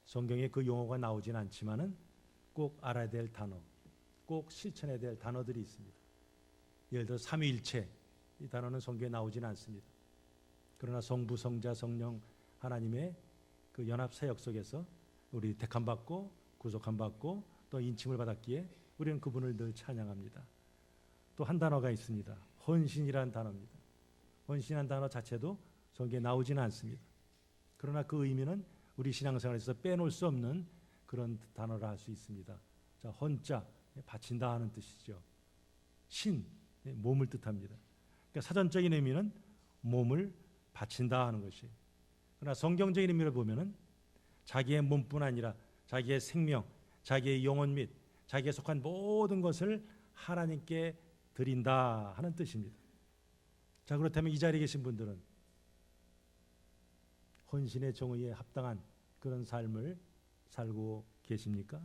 성경에 그 용어가 나오진 않지만은 꼭 알아야 될 단어, 꼭 실천해야 될 단어들이 있습니다. 예를 들어 삼위일체, 이 단어는 성경에 나오진 않습니다. 그러나 성부, 성자, 성령 하나님의 그 연합 사역 속에서 우리 택함 받고 구속함 받고 또 인침을 받았기에 우리는 그분을 늘 찬양합니다. 또 한 단어가 있습니다. 헌신이라는 단어입니다. 헌신이라는 단어 자체도 성경에 나오지는 않습니다. 그러나 그 의미는 우리 신앙생활에서 빼놓을 수 없는 그런 단어라 할 수 있습니다. 자, 헌자, 바친다 하는 뜻이죠. 신, 몸을 뜻합니다. 그러니까 사전적인 의미는 몸을 바친다 하는 것이. 그러나 성경적인 의미를 보면은 자기의 몸뿐 아니라 자기의 생명, 자기의 영혼 및 자기에 속한 모든 것을 하나님께 드린다 하는 뜻입니다. 자, 그렇다면 이 자리에 계신 분들은 헌신의 정의에 합당한 그런 삶을 살고 계십니까?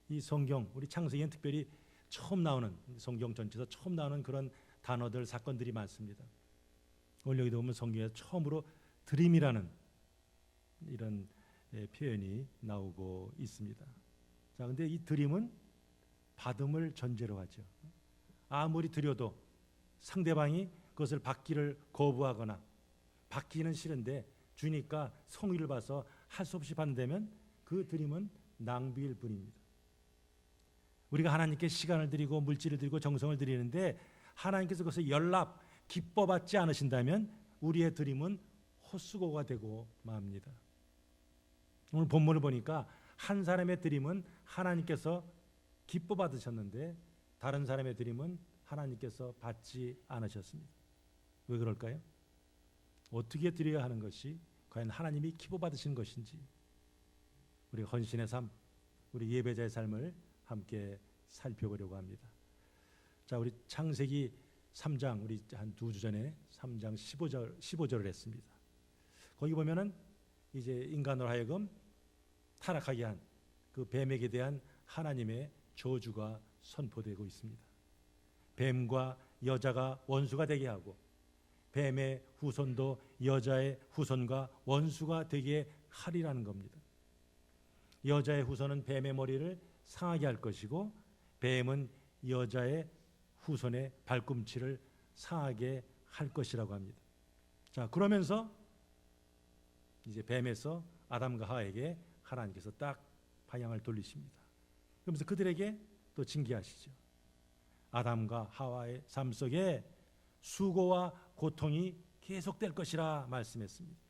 이 성경, 우리 창세기엔 특별히 처음 나오는, 성경 전체에서 처음 나오는 그런 단어들, 사건들이 많습니다. 오늘 여기도 보면 성경에서 처음으로 드림이라는 이런 표현이 나오고 있습니다. 자, 근데 이 드림은 받음을 전제로 하죠. 아무리 드려도 상대방이 그것을 받기를 거부하거나 받기는 싫은데 주니까 성의를 봐서 할 수 없이 받는다면 그 드림은 낭비일 뿐입니다. 우리가 하나님께 시간을 드리고 물질을 드리고 정성을 드리는데 하나님께서 그것을 연락, 기뻐받지 않으신다면 우리의 드림은 헛수고가 되고 맙니다. 오늘 본문을 보니까 한 사람의 드림은 하나님께서 기뻐받으셨는데 다른 사람의 드림은 하나님께서 받지 않으셨습니다. 왜 그럴까요? 어떻게 드려야 하는 것이 과연 하나님이 기뻐받으신 것인지, 우리 헌신의 삶, 우리 예배자의 삶을 함께 살펴보려고 합니다. 자, 우리 창세기 3장, 우리 한 두 주 전에 3장 15절을 했습니다. 거기 보면은 이제 인간으로 하여금 타락하게 한 그 뱀에게 대한 하나님의 저주가 선포되고 있습니다. 뱀과 여자가 원수가 되게 하고 뱀의 후손도 여자의 후손과 원수가 되게 하리라는 겁니다. 여자의 후손은 뱀의 머리를 상하게 할 것이고 뱀은 여자의 후손의 발꿈치를 상하게 할 것이라고 합니다. 자, 그러면서 이제 뱀에서 아담과 하와에게 하나님께서 딱 방향을 돌리십니다. 그러면서 그들에게 또 징계하시죠. 아담과 하와의 삶 속에 수고와 고통이 계속될 것이라 말씀했습니다.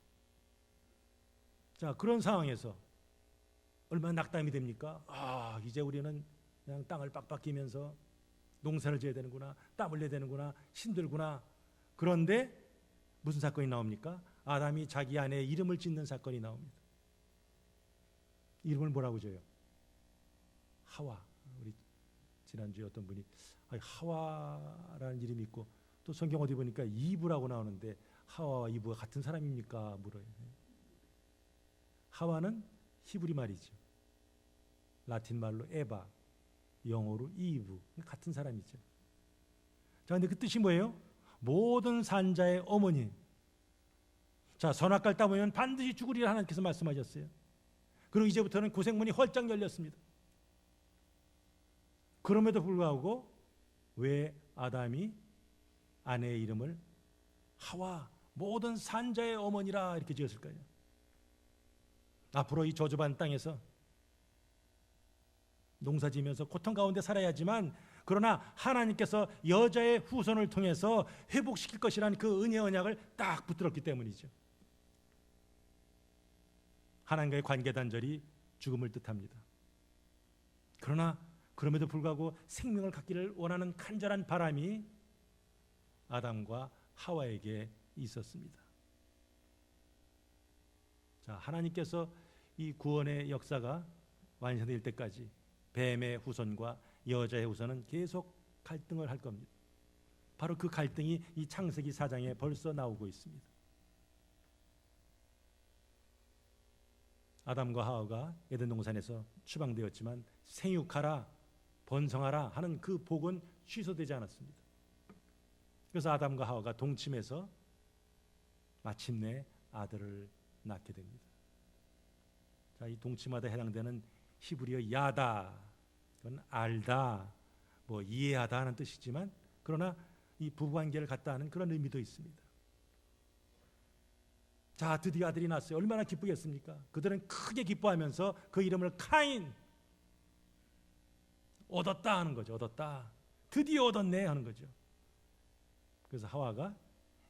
자, 그런 상황에서 얼마나 낙담이 됩니까? 이제 우리는 그냥 땅을 빡빡 끼면서 농사를 지어야 되는구나, 땀 흘려야 되는구나, 힘들구나. 그런데 무슨 사건이 나옵니까? 아담이 자기 아내의 이름을 짓는 사건이 나옵니다. 이름을 뭐라고 줘요? 하와. 우리 지난주에 어떤 분이 하와라는 이름이 있고 또 성경 어디 보니까 이브라고 나오는데 하와와 이브가 같은 사람입니까? 물어요. 하와는 히브리 말이죠. 라틴 말로 에바, 영어로 이브, 같은 사람이죠. 자, 근데 그 뜻이 뭐예요? 모든 산자의 어머니. 자, 선악과를 따보면 반드시 죽으리라 하나님께서 말씀하셨어요. 그리고 이제부터는 고생문이 활짝 열렸습니다. 그럼에도 불구하고 왜 아담이 아내의 이름을 하와, 모든 산자의 어머니라 이렇게 지었을까요? 앞으로 이 저주받은 땅에서 농사지면서 고통 가운데 살아야지만, 그러나 하나님께서 여자의 후손을 통해서 회복시킬 것이라는 그 은혜 언약을 딱 붙들었기 때문이죠. 하나님과의 관계 단절이 죽음을 뜻합니다. 그러나 그럼에도 불구하고 생명을 갖기를 원하는 간절한 바람이 아담과 하와에게 있었습니다. 자, 하나님께서 이 구원의 역사가 완성될 때까지 뱀의 후손과 여자의 후손은 계속 갈등을 할 겁니다. 바로 그 갈등이 이 창세기 4장에 벌써 나오고 있습니다. 아담과 하와가 에덴 동산에서 추방되었지만 생육하라, 번성하라 하는 그 복은 취소되지 않았습니다. 그래서 아담과 하와가 동침해서 마침내 아들을 낳게 됩니다. 자, 이 동치마다 해당되는 히브리어 야다, 그건 알다, 뭐 이해하다 하는 뜻이지만 그러나 이 부부관계를 갖다 하는 그런 의미도 있습니다. 자, 드디어 아들이 낳았어요. 얼마나 기쁘겠습니까? 그들은 크게 기뻐하면서 그 이름을 카인, 얻었다 하는 거죠. 얻었다, 드디어 얻었네 하는 거죠. 그래서 하와가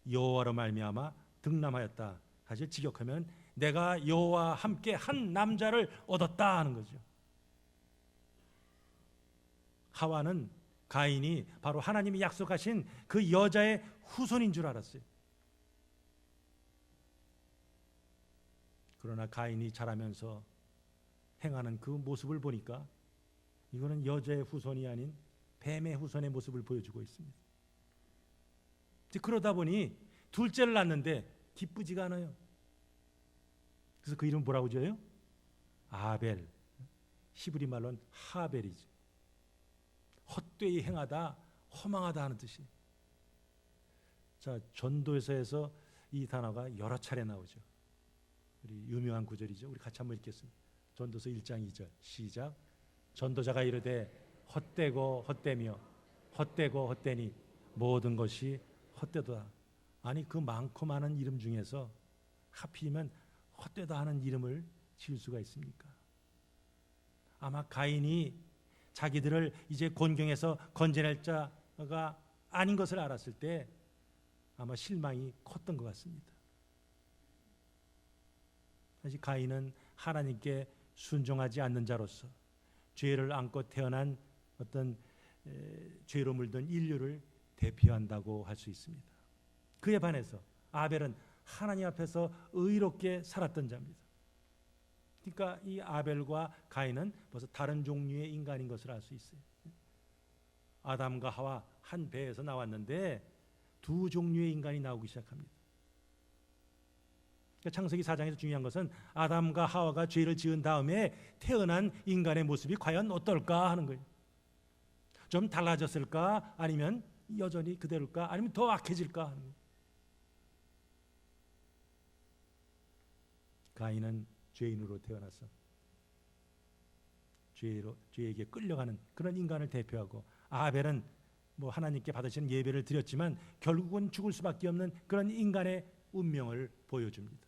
여호와로 말미암아 득남하였다. 사실 직역하면 내가 여호와와 함께 한 남자를 얻었다 하는 거죠. 하와는 가인이 바로 하나님이 약속하신 그 여자의 후손인 줄 알았어요. 그러나 가인이 자라면서 행하는 그 모습을 보니까 이거는 여자의 후손이 아닌 뱀의 후손의 모습을 보여주고 있습니다. 그러다 보니 둘째를 낳는데 기쁘지가 않아요. 그래서 그 이름 뭐라고 지어요? 아벨. 히브리 말로는 하벨이죠. 헛되이 행하다, 허망하다 하는 뜻이. 자, 전도서에서 이 단어가 여러 차례 나오죠. 우리 유명한 구절이죠. 우리 같이 한번 읽겠습니다. 전도서 1장 2절 시작. 전도자가 이르되 헛되고 헛되며 헛되고 헛되니 모든 것이 헛되도다. 아니, 그 많고 많은 이름 중에서 하필이면 헛되다 하는 이름을 지을 수가 있습니까? 아마 가인이 자기들을 이제 곤경에서 건져낼 자가 아닌 것을 알았을 때 아마 실망이 컸던 것 같습니다. 사실 가인은 하나님께 순종하지 않는 자로서 죄를 안고 태어난 어떤 죄로 물든 인류를 대표한다고 할 수 있습니다. 그에 반해서 아벨은 하나님 앞에서 의롭게 살았던 자입니다. 그러니까 이 아벨과 가인은 벌써 다른 종류의 인간인 것을 알 수 있어요. 아담과 하와 한 배에서 나왔는데 두 종류의 인간이 나오기 시작합니다. 그러니까 창세기 4장에서 중요한 것은 아담과 하와가 죄를 지은 다음에 태어난 인간의 모습이 과연 어떨까 하는 거예요. 좀 달라졌을까? 아니면 여전히 그대로일까? 아니면 더 악해질까 하는 거예요. 가인은 죄인으로 태어나서 죄에게 끌려가는 그런 인간을 대표하고, 아벨은 뭐 하나님께 받으시는 예배를 드렸지만 결국은 죽을 수밖에 없는 그런 인간의 운명을 보여줍니다.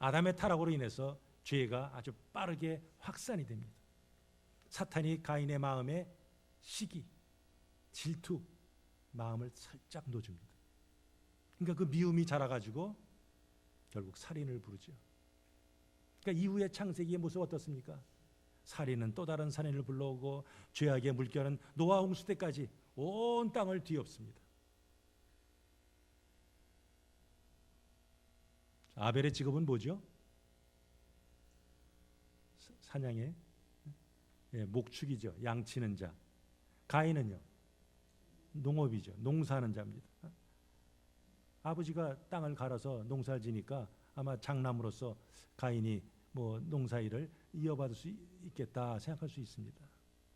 아담의 타락으로 인해서 죄가 아주 빠르게 확산이 됩니다. 사탄이 가인의 마음에 시기, 질투, 마음을 살짝 놓줍니다. 그러니까 그 미움이 자라가지고 결국 살인을 부르죠. 그러니까 이후에 창세기의 모습 어떻습니까? 살인은 또 다른 살인을 불러오고 죄악의 물결은 노아 홍수 때까지 온 땅을 뒤엎습니다. 아벨의 직업은 뭐죠? 사냥의 목축이죠. 양치는 자. 가인은요, 농업이죠. 농사하는 자입니다. 아버지가 땅을 갈아서 농사를 지니까 아마 장남으로서 가인이 뭐 농사일을 이어받을 수 있겠다 생각할 수 있습니다.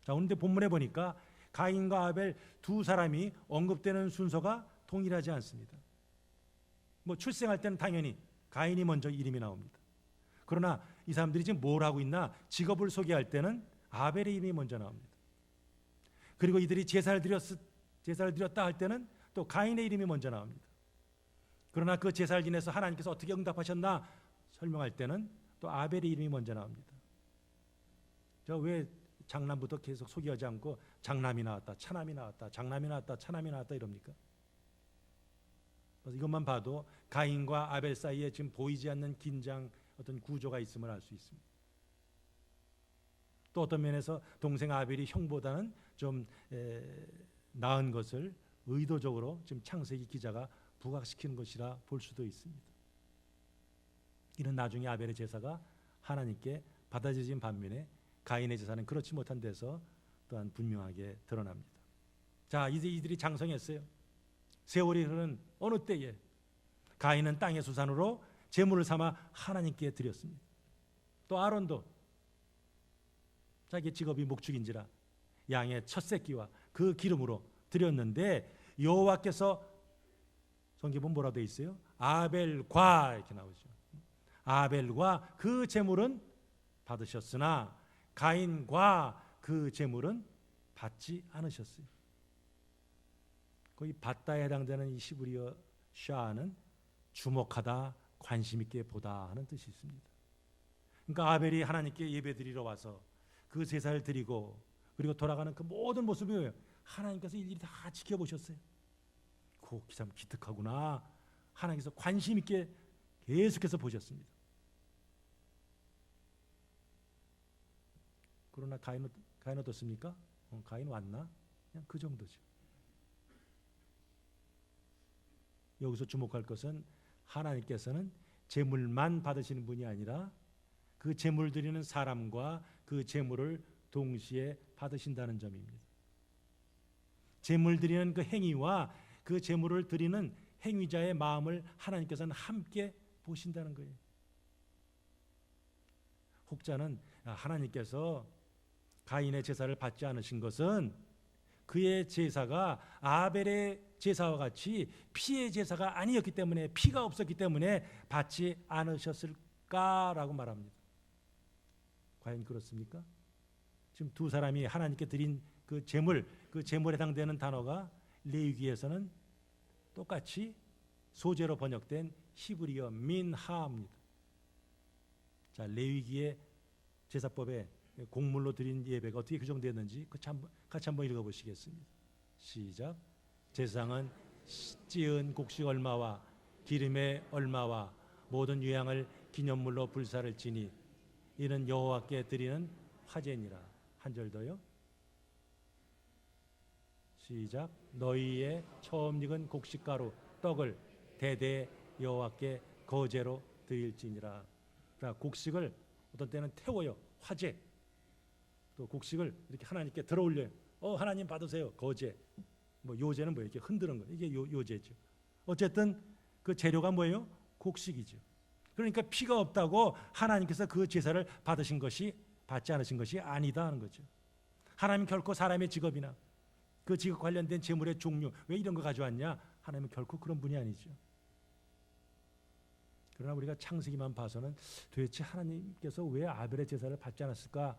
자, 그런데 본문에 보니까 가인과 아벨 두 사람이 언급되는 순서가 동일하지 않습니다. 뭐 출생할 때는 당연히 가인이 먼저 이름이 나옵니다. 그러나 이 사람들이 지금 뭘 하고 있나? 직업을 소개할 때는 아벨의 이름이 먼저 나옵니다. 그리고 이들이 제사를 드렸다 할 때는 또 가인의 이름이 먼저 나옵니다. 그러나 그 제사를 지내서 하나님께서 어떻게 응답하셨나 설명할 때는 또 아벨의 이름이 먼저 나옵니다. 저 왜 장남부터 계속 소개하지 않고 장남이 나왔다, 차남이 나왔다, 장남이 나왔다, 차남이 나왔다 이럽니까? 그래서 이것만 봐도 가인과 아벨 사이에 지금 보이지 않는 긴장, 어떤 구조가 있음을 알 수 있습니다. 또 어떤 면에서 동생 아벨이 형보다는 좀 나은 것을 의도적으로 지금 창세기 기자가 부각시키는 것이라 볼 수도 있습니다. 이는 나중에 아벨의 제사가 하나님께 받아들여진 반면에 가인의 제사는 그렇지 못한 데서 또한 분명하게 드러납니다. 자, 이제 이들이 장성했어요. 세월이 흐르는 어느 때에 가인은 땅의 수산으로 제물을 삼아 하나님께 드렸습니다. 또 아론도 자기 직업이 목축인지라 양의 첫 새끼와 그 기름으로 드렸는데 여호와께서 성경은 뭐라 되어 있어요? 아벨과 이렇게 나오죠. 아벨과 그 제물은 받으셨으나 가인과 그 제물은 받지 않으셨어요. 거기 받다에 해당되는 이 히브리어 샤는 주목하다, 관심 있게 보다 하는 뜻이 있습니다. 그러니까 아벨이 하나님께 예배드리러 와서 그 제사를 드리고 그리고 돌아가는 그 모든 모습이 하나님께서 일일이 다 지켜보셨어요. 참 기특하구나. 하나님께서 관심 있게 계속해서 보셨습니다. 그러나 가인 어떻습니까? 가인 왔나? 그냥 그 정도죠. 여기서 주목할 것은 하나님께서는 제물만 받으시는 분이 아니라 그 제물 드리는 사람과 그 제물을 동시에 받으신다는 점입니다. 제물 드리는 그 행위와 그 제물을 드리는 행위자의 마음을 하나님께서는 함께 보신다는 거예요. 혹자는 하나님께서 가인의 제사를 받지 않으신 것은 그의 제사가 아벨의 제사와 같이 피의 제사가 아니었기 때문에, 피가 없었기 때문에 받지 않으셨을까라고 말합니다. 과연 그렇습니까? 지금 두 사람이 하나님께 드린 그 제물, 그 제물에 해당되는 단어가 레위기에서는 똑같이 소재로 번역된 히브리어 민하입니다. 자, 레위기의 제사법에 곡물로 드린 예배가 어떻게 규정되었는지 같이 한번 읽어보시겠습니다. 시작. 제사장은 찌은 곡식 얼마와 기름의 얼마와 모든 유향을 기념물로 불사를 지니 이는 여호와께 드리는 화제니라. 한 절 더요. 시작. 너희의 처음 익은 곡식가루 떡을 대대 여호와께 거제로 드릴지니라. 곡식을 어떤 때는 태워요. 화제. 또 곡식을 이렇게 하나님께 들어올려요. 하나님 받으세요. 거제. 뭐 요제는 뭐예요? 이렇게 흔드는 거. 이게 요제죠. 어쨌든 그 재료가 뭐예요? 곡식이죠. 그러니까 피가 없다고 하나님께서 그 제사를 받지 않으신 것이 아니다 하는 거죠. 하나님 결코 사람의 직업이나 그 직업 관련된 제물의 종류, 왜 이런 거 가져왔냐? 하나님은 결코 그런 분이 아니죠. 그러나 우리가 창세기만 봐서는 도대체 하나님께서 왜 아벨의 제사를 받지 않았을까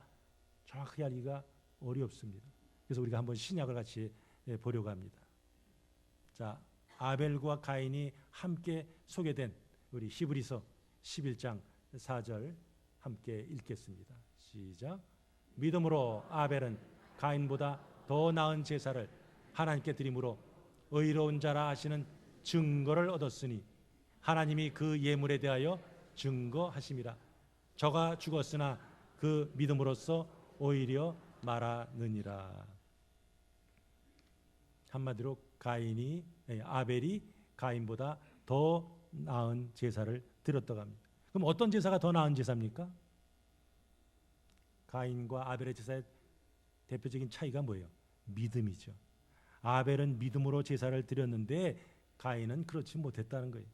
정확하게 알기가 어렵습니다. 그래서 우리가 한번 신약을 같이 보려고 합니다. 자, 아벨과 가인이 함께 소개된 우리 히브리서 11장 4절 함께 읽겠습니다. 시작. 믿음으로 아벨은 가인보다 더 나은 제사를 하나님께 드림으로 의로운 자라 하시는 증거를 얻었으니 하나님이 그 예물에 대하여 증거하심이라. 저가 죽었으나 그 믿음으로써 오히려 말하느니라. 한마디로 아벨이 가인보다 더 나은 제사를 드렸다고 합니다. 그럼 어떤 제사가 더 나은 제사입니까? 가인과 아벨의 제사의 대표적인 차이가 뭐예요? 믿음이죠. 아벨은 믿음으로 제사를 드렸는데 가인은 그렇지 못했다는 거예요.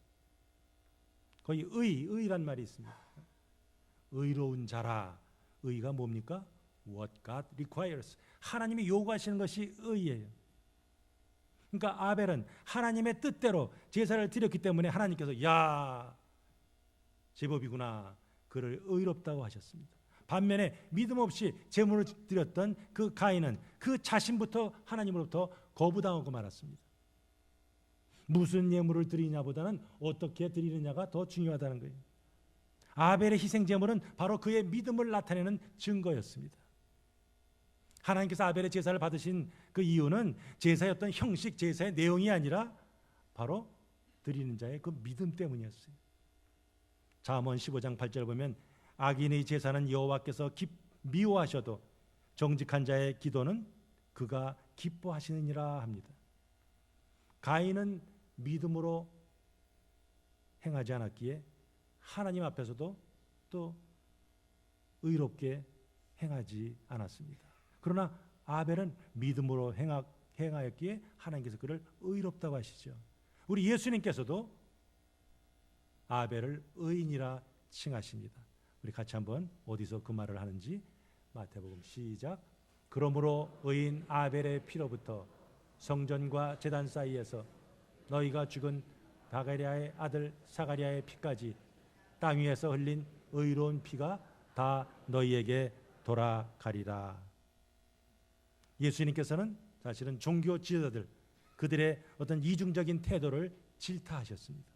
거기 의란 말이 있습니다. 의로운 자라. 의가 뭡니까? What God requires. 하나님이 요구하시는 것이 의예요. 그러니까 아벨은 하나님의 뜻대로 제사를 드렸기 때문에 하나님께서 야, 제법이구나. 그를 의롭다고 하셨습니다. 반면에 믿음 없이 제물을 드렸던 그 가인은 그 자신부터 하나님으로부터 거부당하고 말았습니다. 무슨 예물을 드리냐보다는 어떻게 드리느냐가 더 중요하다는 거예요. 아벨의 희생 제물은 바로 그의 믿음을 나타내는 증거였습니다. 하나님께서 아벨의 제사를 받으신 그 이유는 제사의 어떤 형식, 제사의 내용이 아니라 바로 드리는 자의 그 믿음 때문이었어요. 잠언 15장 8절 보면 악인의 제사는 여호와께서 미워하셔도 정직한 자의 기도는 그가 기뻐하시느니라 합니다. 가인은 믿음으로 행하지 않았기에 하나님 앞에서도 또 의롭게 행하지 않았습니다. 그러나 아벨은 믿음으로 행하였기에 하나님께서 그를 의롭다고 하시죠. 우리 예수님께서도 아벨을 의인이라 칭하십니다. 우리 같이 한번 어디서 그 말을 하는지 마태복음 시작. 그러므로 의인 아벨의 피로부터 성전과 제단 사이에서 너희가 죽은 바가랴의 아들 사가랴의 피까지 땅 위에서 흘린 의로운 피가 다 너희에게 돌아가리라. 예수님께서는 사실은 종교 지도자들, 그들의 어떤 이중적인 태도를 질타하셨습니다.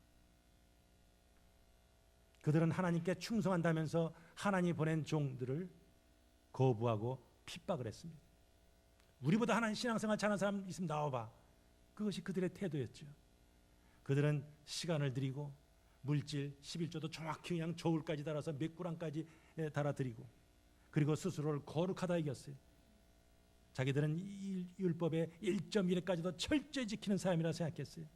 그들은 하나님께 충성한다면서 하나님이 보낸 종들을 거부하고 핍박을 했습니다. 우리보다 하나님 신앙생활 잘하는 사람 있으면 나와봐. 그것이 그들의 태도였죠. 그들은 시간을 들이고 물질 11조도 정확히 그냥 저울까지 달아서 메꾸랑까지 달아드리고, 그리고 스스로를 거룩하다 여겼어요. 자기들은 율법의 1.1까지도 철저히 지키는 사람이라 생각했어요.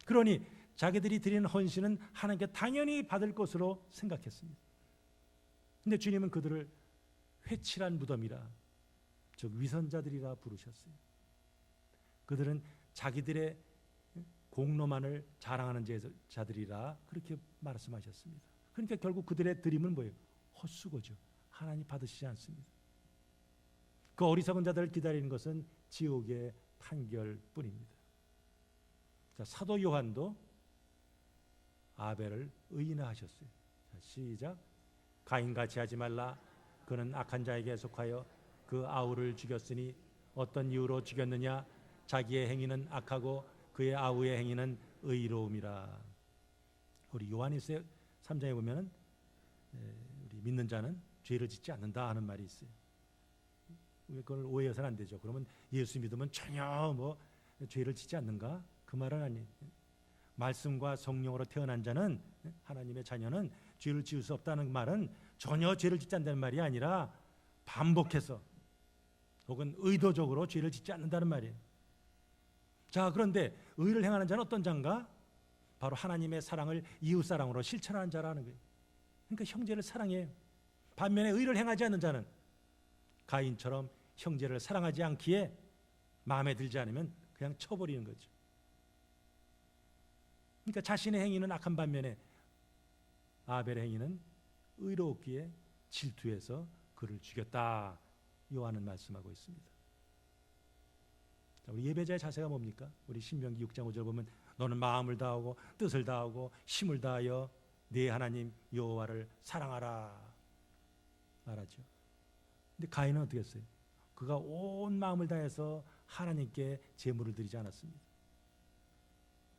그러니 자기들이 드리는 헌신은 하나님께 당연히 받을 것으로 생각했습니다. 근데 주님은 그들을 회칠한 무덤이라, 즉 위선자들이라 부르셨어요. 그들은 자기들의 공로만을 자랑하는 자들이라 그렇게 말씀하셨습니다. 그러니까 결국 그들의 드림은 뭐예요? 헛수고죠. 하나님 받으시지 않습니다. 그 어리석은 자들을 기다리는 것은 지옥의 판결뿐입니다. 자, 사도 요한도 아벨을 의인화하셨어요. 자, 시작. 가인같이 하지 말라. 그는 악한 자에게 속하여 그 아우를 죽였으니 어떤 이유로 죽였느냐? 자기의 행위는 악하고 그의 아우의 행위는 의로움이라. 우리 요한일서 3장에 보면은 우리 믿는 자는 죄를 짓지 않는다 하는 말이 있어요. 그걸 오해해서는 안 되죠. 그러면 예수 믿으면 전혀 뭐 죄를 짓지 않는가? 그 말은 아니에요. 말씀과 성령으로 태어난 자는, 하나님의 자녀는 죄를 지을 수 없다는 말은 전혀 죄를 짓지 않는다는 말이 아니라 반복해서 혹은 의도적으로 죄를 짓지 않는다는 말이에요. 자, 그런데 의를 행하는 자는 어떤 자인가? 바로 하나님의 사랑을 이웃사랑으로 실천하는 자라는 거예요. 그러니까 형제를 사랑해요. 반면에 의를 행하지 않는 자는 가인처럼 형제를 사랑하지 않기에 마음에 들지 않으면 그냥 쳐버리는 거죠. 그러니까 자신의 행위는 악한 반면에 아벨의 행위는 의로웠기에 질투해서 그를 죽였다. 요한은 말씀하고 있습니다. 자, 우리 예배자의 자세가 뭡니까? 우리 신명기 6장 5절 보면 너는 마음을 다하고 뜻을 다하고 힘을 다하여 네 하나님 여호와를 사랑하라 말하죠. 근데 가인은 어떻게 했어요? 그가 온 마음을 다해서 하나님께 제물을 드리지 않았습니다.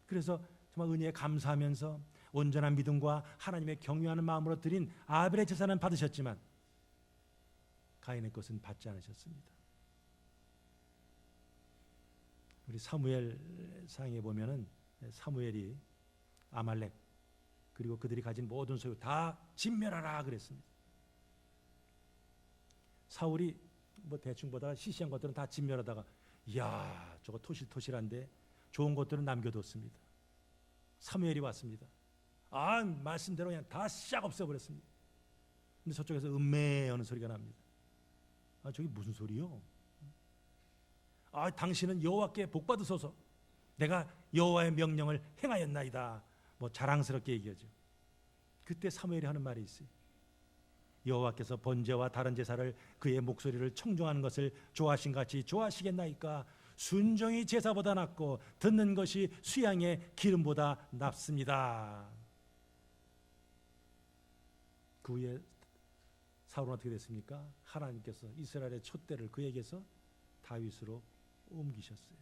그래서 정말 은혜에 감사하면서 온전한 믿음과 하나님의 경외하는 마음으로 드린 아벨의 제사는 받으셨지만 가인의 것은 받지 않으셨습니다. 우리 사무엘 상에 보면은 사무엘이 아말렉 그리고 그들이 가진 모든 소유 다 진멸하라 그랬습니다. 사울이 뭐 대충 보다가 시시한 것들은 다 진멸하다가 이야 저거 토실토실한데 좋은 것들은 남겨뒀습니다. 사무엘이 왔습니다. 아 말씀대로 그냥 다 싹 없애버렸습니다. 근데 저쪽에서 음매하는 소리가 납니다. 아 저기 무슨 소리요? 아 당신은 여호와께 복 받으소서. 내가 여호와의 명령을 행하였나이다. 뭐 자랑스럽게 얘기하죠. 그때 사무엘이 하는 말이 있어요. 여호와께서 번제와 다른 제사를 그의 목소리를 청종하는 것을 좋아하신 같이 좋아하시겠나이까? 순종이 제사보다 낫고 듣는 것이 수양의 기름보다 낫습니다. 그 후에 사울은 어떻게 됐습니까? 하나님께서 이스라엘의 촛대를 그에게서 다윗으로 옮기셨어요.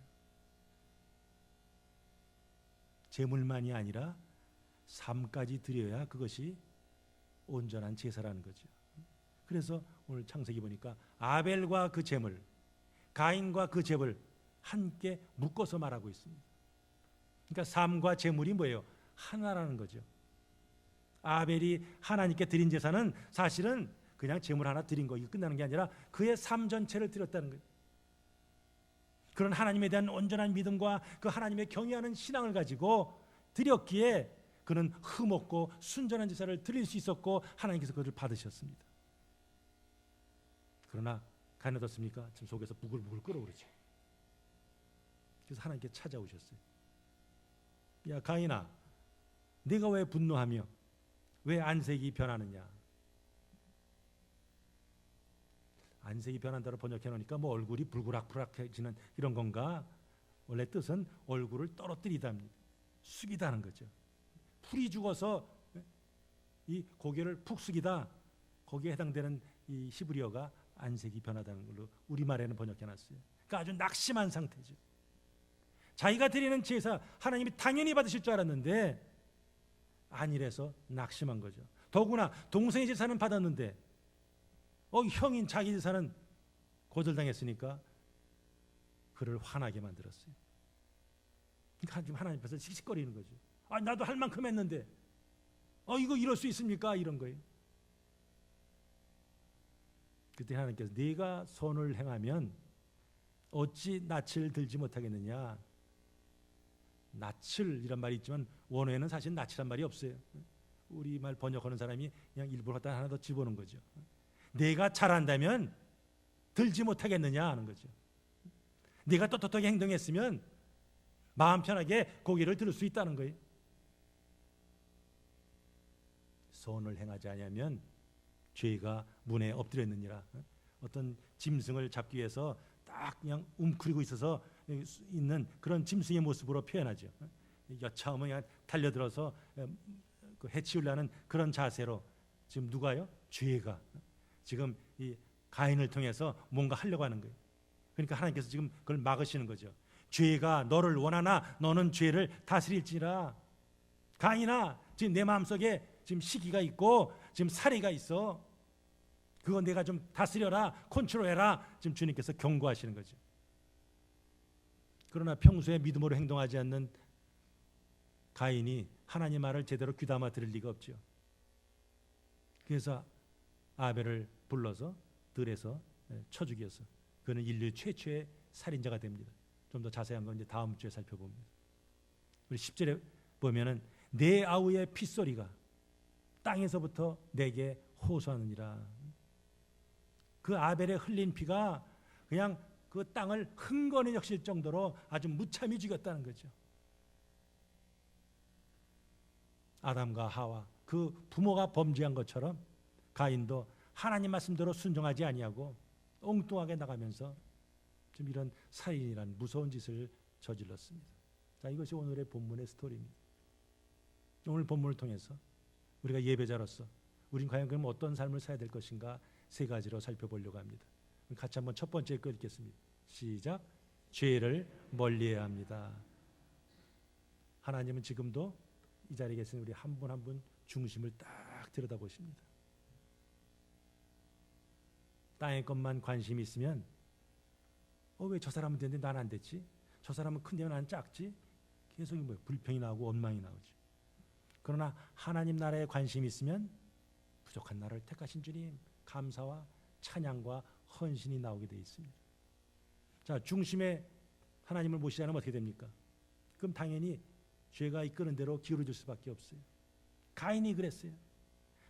제물만이 아니라 삶까지 드려야 그것이 온전한 제사라는 거죠. 그래서 오늘 창세기 보니까 아벨과 그 제물, 가인과 그 제물 함께 묶어서 말하고 있습니다. 그러니까 삶과 제물이 뭐예요? 하나라는 거죠. 아벨이 하나님께 드린 제사는 사실은 그냥 제물 하나 드린 거 이거 끝나는 게 아니라 그의 삶 전체를 드렸다는 거예요. 그런 하나님에 대한 온전한 믿음과 그 하나님의 경외하는 신앙을 가지고 드렸기에 그는 흠없고 순전한 제사를 드릴 수 있었고 하나님께서 그를 받으셨습니다. 그러나 가인은 어떻습니까? 지금 속에서 부글부글 끓어오르죠. 그래서 하나님께 찾아오셨어요. 야 가인아, 네가 왜 분노하며 왜 안색이 변하느냐? 안색이 변한다로 번역해 놓으니까 뭐 얼굴이 불그락불락해지는 이런 건가? 원래 뜻은 얼굴을 떨어뜨리다입니다. 숙이다는 거죠. 풀이 죽어서 이 고개를 푹 숙이다, 거기에 해당되는 이 히브리어가 안색이 변하다는 걸로 우리말에는 번역해놨어요. 그러니까 아주 낙심한 상태죠. 자기가 드리는 제사 하나님이 당연히 받으실 줄 알았는데 아니래서 낙심한 거죠. 더구나 동생의 제사는 받았는데 형인 자기 제사는 거절당했으니까 그를 화나게 만들었어요. 그러니까 하나님 앞에서 씩씩거리는 거죠. 나도 할 만큼 했는데 이거 이럴 수 있습니까? 이런 거예요. 그때 하나님께서 네가 선을 행하면 어찌 낯을 들지 못하겠느냐. 낯을이란 말이 있지만 원어에는 사실 낯이란 말이 없어요. 우리말 번역하는 사람이 그냥 일부러 갖다 하나 더 집어넣은 거죠. 내가 잘한다면 들지 못하겠느냐 하는 거죠. 네가 떳떳하게 행동했으면 마음 편하게 고개를 들을 수 있다는 거예요. 선을 행하지 아니하면 죄가 문에 엎드렸느니라. 어떤 짐승을 잡기 위해서 딱 그냥 움크리고 있어서 있는 그런 짐승의 모습으로 표현하죠. 여차하면 그냥 달려들어서 해치우려는 그런 자세로 지금 누가요? 죄가 지금 이 가인을 통해서 뭔가 하려고 하는 거예요. 그러니까 하나님께서 지금 그걸 막으시는 거죠. 죄가 너를 원하나 너는 죄를 다스릴지라. 가인아, 지금 내 마음속에 지금 시기가 있고 지금 살해가 있어. 그거 내가 좀 다스려라, 컨트롤해라. 지금 주님께서 경고하시는 거죠. 그러나 평소에 믿음으로 행동하지 않는 가인이 하나님 말을 제대로 귀담아 들을 리가 없죠. 그래서 아벨을 불러서 들에서 쳐 죽여서 그는 인류 최초의 살인자가 됩니다. 좀 더 자세한 건 이제 다음 주에 살펴봅니다. 우리 10절에 보면은 내 아우의 핏소리가 땅에서부터 내게 호소하느니라. 그 아벨의 흘린 피가 그냥 그 땅을 흥건히 적실 정도로 아주 무참히 죽였다는 거죠. 아담과 하와 그 부모가 범죄한 것처럼 가인도 하나님 말씀대로 순종하지 아니하고 엉뚱하게 나가면서 좀 이런 살인이란 무서운 짓을 저질렀습니다. 자, 이것이 오늘의 본문의 스토리입니다. 오늘 본문을 통해서 우리가 예배자로서 우린 과연 그럼 어떤 삶을 살아야 될 것인가 세 가지로 살펴보려고 합니다. 같이 한번 첫 번째 거 읽겠습니다. 시작. 죄를 멀리해야 합니다. 하나님은 지금도 이 자리에 계신 우리 한 분 한 분 중심을 딱 들여다보십니다. 땅의 것만 관심이 있으면 왜 저 사람은 되는데 난 안 됐지? 저 사람은 큰데 난 작지? 계속 불평이 나오고 원망이 나오죠. 그러나 하나님 나라에 관심이 있으면 부족한 나를 택하신 주님 감사와 찬양과 헌신이 나오게 되어 있습니다. 자, 중심에 하나님을 모시지 않으면 어떻게 됩니까? 그럼 당연히 죄가 이끄는 대로 기울어질 수밖에 없어요. 가인이 그랬어요.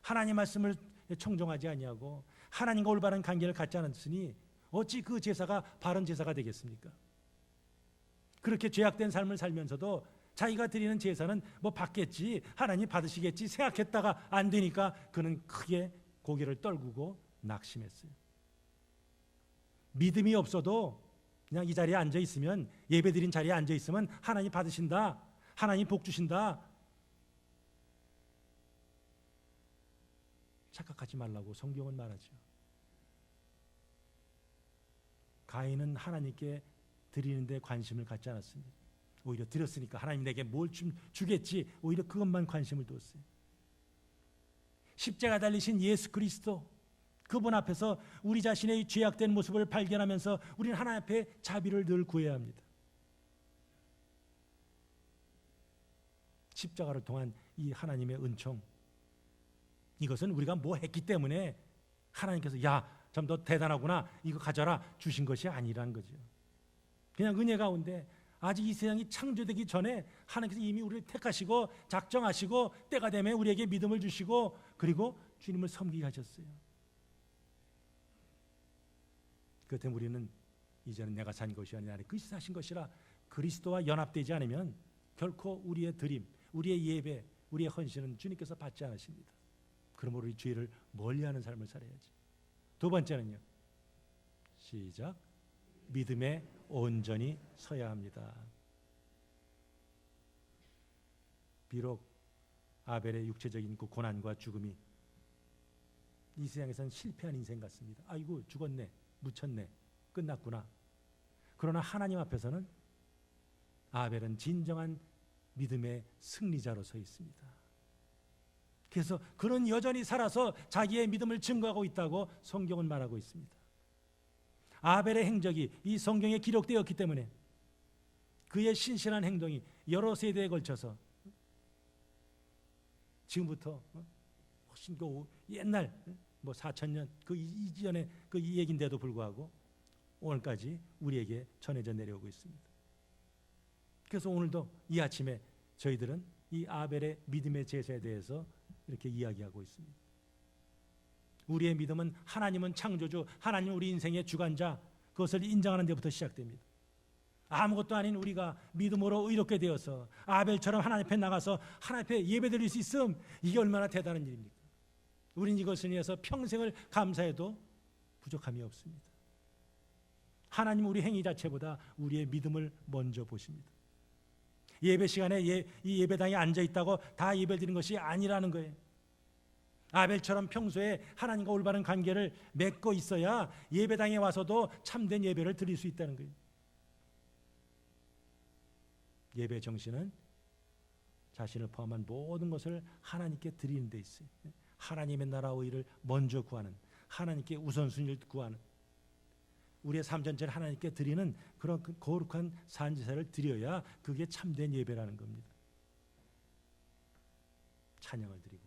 하나님 말씀을 청종하지 아니하고 하나님과 올바른 관계를 갖지 않았으니 어찌 그 제사가 바른 제사가 되겠습니까? 그렇게 죄악된 삶을 살면서도 자기가 드리는 제사는 뭐 받겠지, 하나님 받으시겠지 생각했다가 안 되니까 그는 크게 고개를 떨구고 낙심했어요. 믿음이 없어도 그냥 이 자리에 앉아 있으면, 예배드린 자리에 앉아 있으면 하나님 받으신다, 하나님 복 주신다, 착각하지 말라고 성경은 말하죠. 가인은 하나님께 드리는 데 관심을 갖지 않았습니다. 오히려 드렸으니까 하나님 내게 뭘 주겠지, 오히려 그것만 관심을 두었어요. 십자가 달리신 예수 그리스도, 그분 앞에서 우리 자신의 죄악된 모습을 발견하면서 우리는 하나님 앞에 자비를 늘 구해야 합니다. 십자가를 통한 이 하나님의 은총, 이것은 우리가 뭐 했기 때문에 하나님께서 야, 참 너 대단하구나, 이거 가져라 주신 것이 아니라는 거죠. 그냥 은혜 가운데 아직 이 세상이 창조되기 전에 하나님께서 이미 우리를 택하시고 작정하시고 때가 되면 우리에게 믿음을 주시고 그리고 주님을 섬기게 하셨어요. 그 때문에 우리는 이제는 내가 산 것이 아니라 그리스도 하신 것이라 그리스도와 연합되지 않으면 결코 우리의 드림, 우리의 예배, 우리의 헌신은 주님께서 받지 않으십니다. 그러므로 우리 죄를 멀리하는 삶을 살아야지. 두 번째는요, 시작. 믿음에 온전히 서야 합니다. 비록 아벨의 육체적인 그 고난과 죽음이 이 세상에서는 실패한 인생 같습니다. 아이고 죽었네, 묻혔네, 끝났구나. 그러나 하나님 앞에서는 아벨은 진정한 믿음의 승리자로 서 있습니다. 그래서 그는 여전히 살아서 자기의 믿음을 증거하고 있다고 성경은 말하고 있습니다. 아벨의 행적이 이 성경에 기록되었기 때문에 그의 신실한 행동이 여러 세대에 걸쳐서 지금부터 훨씬 그 옛날 4,000년 그 이전에 그 얘기인데도 불구하고 오늘까지 우리에게 전해져 내려오고 있습니다. 그래서 오늘도 이 아침에 저희들은 이 아벨의 믿음의 제사에 대해서 이렇게 이야기하고 있습니다. 우리의 믿음은 하나님은 창조주, 하나님은 우리 인생의 주관자, 그것을 인정하는 데부터 시작됩니다. 아무것도 아닌 우리가 믿음으로 의롭게 되어서 아벨처럼 하나님 앞에 나가서 하나님 앞에 예배드릴 수 있음, 이게 얼마나 대단한 일입니까? 우린 이것을 위해서 평생을 감사해도 부족함이 없습니다. 하나님 우리 행위 자체보다 우리의 믿음을 먼저 보십니다. 예배 시간에 이 예배당에 앉아 있다고 다 예배 드리는 것이 아니라는 거예요. 아벨처럼 평소에 하나님과 올바른 관계를 맺고 있어야 예배당에 와서도 참된 예배를 드릴 수 있다는 거예요. 예배 정신은 자신을 포함한 모든 것을 하나님께 드리는 데 있어요. 하나님의 나라와 의를 먼저 구하는, 하나님께 우선순위를 구하는, 우리의 삶 전체를 하나님께 드리는 그런 거룩한 산제사를 드려야 그게 참된 예배라는 겁니다. 찬양을 드리고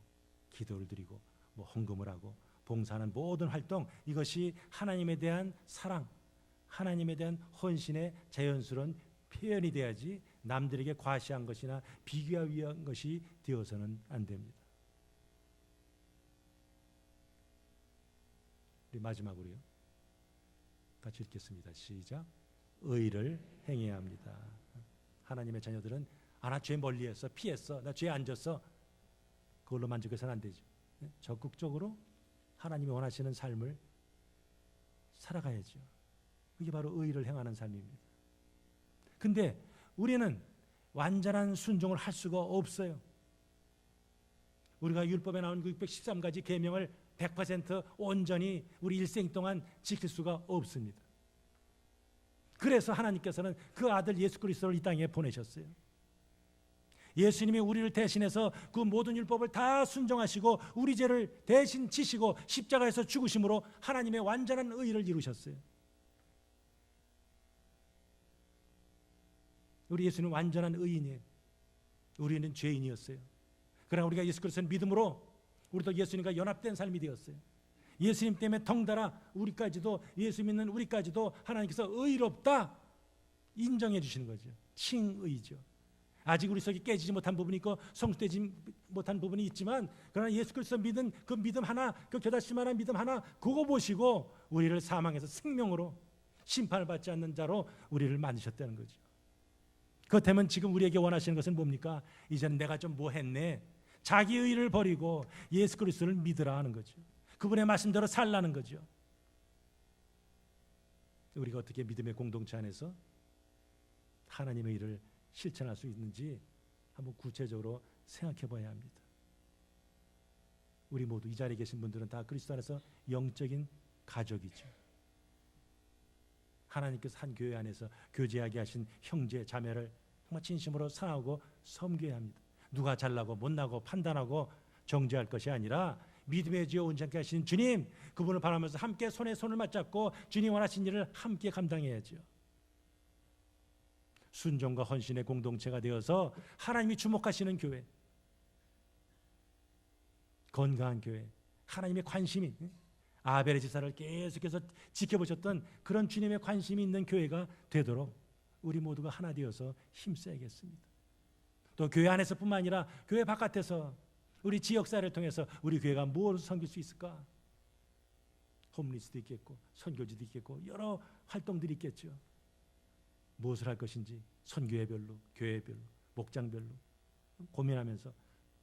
기도를 드리고 헌금을 하고 봉사하는 모든 활동, 이것이 하나님에 대한 사랑, 하나님에 대한 헌신의 자연스러운 표현이 돼야지 남들에게 과시한 것이나 비교하기 위한 것이 되어서는 안 됩니다. 우리 마지막으로요, 같이 읽겠습니다. 시작. 의를 행해야 합니다. 하나님의 자녀들은 나 죄 멀리했어, 피했어, 나 죄 안 졌어, 그걸로 만족해서는 안 되죠. 적극적으로 하나님이 원하시는 삶을 살아가야죠. 그게 바로 의를 행하는 삶입니다. 근데 우리는 완전한 순종을 할 수가 없어요. 우리가 율법에 나온 613가지 계명을 100% 온전히 우리 일생 동안 지킬 수가 없습니다. 그래서 하나님께서는 그 아들 예수 그리스도를 이 땅에 보내셨어요. 예수님이 우리를 대신해서 그 모든 율법을 다 순종하시고 우리 죄를 대신 지시고 십자가에서 죽으심으로 하나님의 완전한 의를 이루셨어요. 우리 예수는 완전한 의인이에요. 우리는 죄인이었어요. 그러나 우리가 예수 그리스도를 믿음으로 우리도 예수님과 연합된 삶이 되었어요. 예수님 때문에 덩달아 우리까지도, 예수 믿는 우리까지도 하나님께서 의롭다 인정해 주시는 거죠. 칭의죠. 아직 우리 속에 깨지지 못한 부분이 있고 성숙되지 못한 부분이 있지만, 그러나 예수 그리스도 믿은 그 믿음 하나, 그 겨자씨만한 믿음 하나, 그거 보시고 우리를 사망에서 생명으로 심판을 받지 않는 자로 우리를 만드셨다는 거죠. 그렇다면 지금 우리에게 원하시는 것은 뭡니까? 이제는 내가 좀 뭐 했네, 자기 의를 버리고 예수 그리스도를 믿으라 하는 거죠. 그분의 말씀대로 살라는 거죠. 우리가 어떻게 믿음의 공동체 안에서 하나님의 일을 실천할 수 있는지 한번 구체적으로 생각해 봐야 합니다. 우리 모두 이 자리에 계신 분들은 다 그리스도 안에서 영적인 가족이죠. 하나님께서 한 교회 안에서 교제하게 하신 형제 자매를 정말 진심으로 사랑하고 섬겨야 합니다. 누가 잘나고 못나고 판단하고 정죄할 것이 아니라 믿음의 지어 온전케 하신 주님, 그분을 바라면서 함께 손에 손을 맞잡고 주님 원하신 일을 함께 감당해야죠. 순종과 헌신의 공동체가 되어서 하나님이 주목하시는 교회, 건강한 교회, 하나님의 관심이, 아벨의 제사를 계속해서 지켜보셨던 그런 주님의 관심이 있는 교회가 되도록 우리 모두가 하나 되어서 힘써야겠습니다. 또 교회 안에서뿐만 아니라 교회 바깥에서 우리 지역사회를 통해서 우리 교회가 무엇을 섬길 수 있을까? 홈리스도 있겠고 선교지도 있겠고 여러 활동들이 있겠죠. 무엇을 할 것인지 선교회별로, 교회별로, 목장별로 고민하면서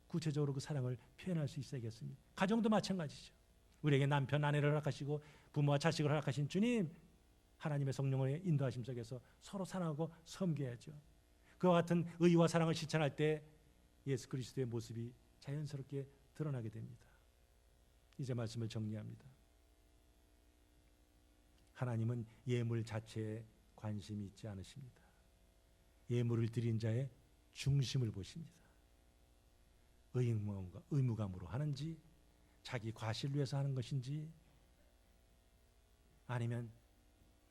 구체적으로 그 사랑을 표현할 수 있어야겠습니다. 가정도 마찬가지죠. 우리에게 남편, 아내를 허락하시고 부모와 자식을 허락하신 주님, 하나님의 성령의 인도하심 속에서 서로 사랑하고 섬겨야죠. 그와 같은 의와 사랑을 실천할 때 예수 그리스도의 모습이 자연스럽게 드러나게 됩니다. 이제 말씀을 정리합니다. 하나님은 예물 자체에 관심이 있지 않으십니다. 예물을 드린 자의 중심을 보십니다. 의무감으로 하는지, 자기 과실을 위해서 하는 것인지, 아니면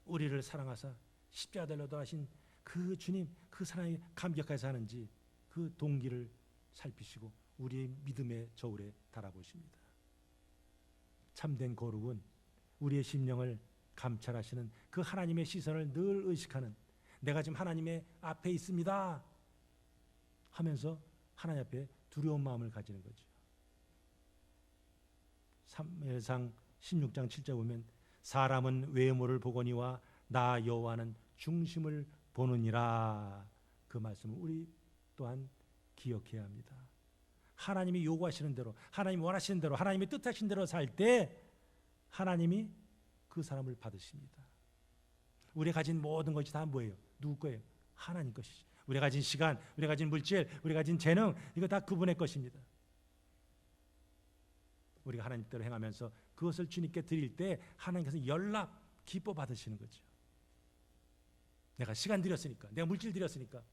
우리를 사랑하사 십자가 달려 돌아가신 그 주님, 그 사랑에 감격해서 하는지, 그 동기를 살피시고 우리의 믿음의 저울에 달아보십니다. 참된 거룩은 우리의 심령을 감찰하시는 그 하나님의 시선을 늘 의식하는, 내가 지금 하나님의 앞에 있습니다 하면서 하나님 앞에 두려운 마음을 가지는 거죠. 사무엘상 16장 7절 보면 사람은 외모를 보거니와 나 여호와는 중심을 보느니라. 그 말씀을 우리 또한 기억해야 합니다. 하나님이 요구하시는 대로, 하나님이 원하시는 대로, 하나님이 뜻하신 대로 살 때 하나님이 그 사람을 받으십니다. 우리가 가진 모든 것이 다 뭐예요? 누구 거예요? 하나님 것이죠. 우리가 가진 시간, 우리가 가진 물질, 우리가 가진 재능, 이거 다 그분의 것입니다. 우리가 하나님 뜻대로 행하면서 그것을 주님께 드릴 때 하나님께서 연락 기뻐 받으시는 거죠. 내가 시간 드렸으니까, 내가 물질 드렸으니까,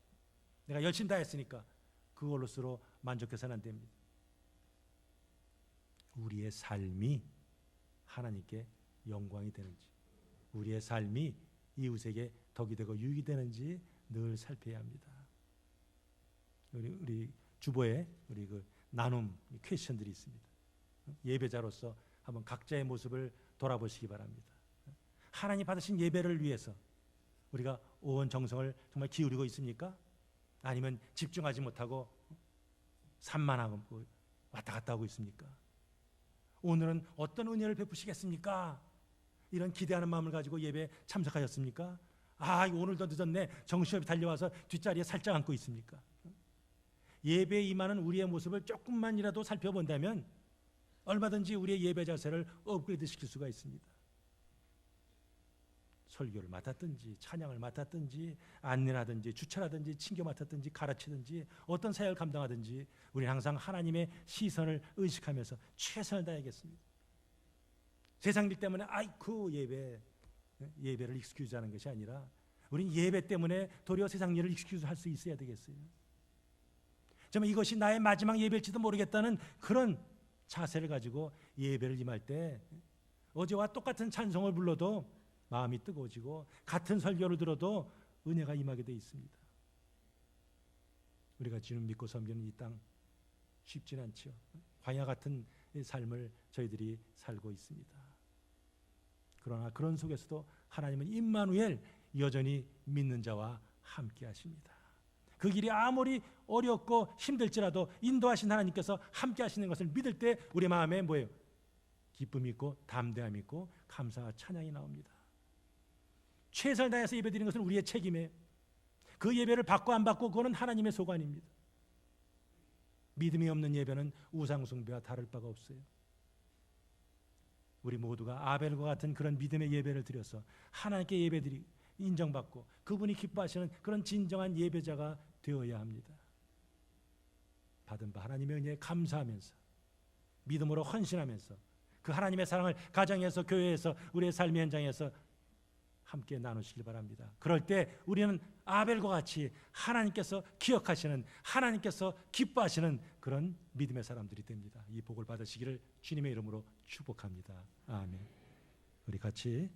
내가 열심 다했으니까 그걸로서로 만족해서는 안 됩니다. 우리의 삶이 하나님께 영광이 되는지, 우리의 삶이 이웃에게 덕이 되고 유익이 되는지 늘 살펴야 합니다. 우리 주보에 우리 그 나눔 퀘스천들이 있습니다. 예배자로서 한번 각자의 모습을 돌아보시기 바랍니다. 하나님 받으신 예배를 위해서 우리가 온 정성을 정말 기울이고 있습니까? 아니면 집중하지 못하고 산만하고 왔다 갔다 하고 있습니까? 오늘은 어떤 은혜를 베푸시겠습니까? 이런 기대하는 마음을 가지고 예배에 참석하셨습니까? 오늘도 늦었네. 정신없이 달려와서 뒷자리에 살짝 앉고 있습니까? 예배에 임하는 우리의 모습을 조금만이라도 살펴본다면 얼마든지 우리의 예배 자세를 업그레이드 시킬 수가 있습니다. 설교를 맡았든지 찬양을 맡았든지 안내를 하든지 주차라든지 친교 맡았든지 가르치든지 어떤 사역을 감당하든지 우리는 항상 하나님의 시선을 의식하면서 최선을 다하겠습니다. 세상 일 때문에 예배를 익스큐즈하는 것이 아니라 우리는 예배 때문에 도리어 세상 일을 익스큐즈할 수 있어야 되겠어요. 정말 이것이 나의 마지막 예배일지도 모르겠다는 그런 자세를 가지고 예배를 임할 때 어제와 똑같은 찬송을 불러도 마음이 뜨거워지고 같은 설교를 들어도 은혜가 임하게 돼 있습니다. 우리가 주님 믿고 섬기는 이 땅 쉽진 않죠. 광야 같은 삶을 저희들이 살고 있습니다. 그러나 그런 속에서도 하나님은 임마누엘, 여전히 믿는 자와 함께 하십니다. 그 길이 아무리 어렵고 힘들지라도 인도하신 하나님께서 함께 하시는 것을 믿을 때 우리 마음에 뭐예요? 기쁨이 있고 담대함이 있고 감사와 찬양이 나옵니다. 최선을 다해서 예배드리는 것은 우리의 책임이에요. 그 예배를 받고 안 받고 그거는 하나님의 소관입니다. 믿음이 없는 예배는 우상숭배와 다를 바가 없어요. 우리 모두가 아벨과 같은 그런 믿음의 예배를 드려서 하나님께 예배드리고 인정받고 그분이 기뻐하시는 그런 진정한 예배자가 되어야 합니다. 받은 바 하나님의 은혜에 감사하면서 믿음으로 헌신하면서 그 하나님의 사랑을 가정에서 교회에서 우리의 삶의 현장에서 함께 나누시길 바랍니다. 그럴 때 우리는 아벨과 같이 하나님께서 기억하시는, 하나님께서 기뻐하시는 그런 믿음의 사람들이 됩니다. 이 복을 받으시기를 주님의 이름으로 축복합니다. 아멘. 우리 같이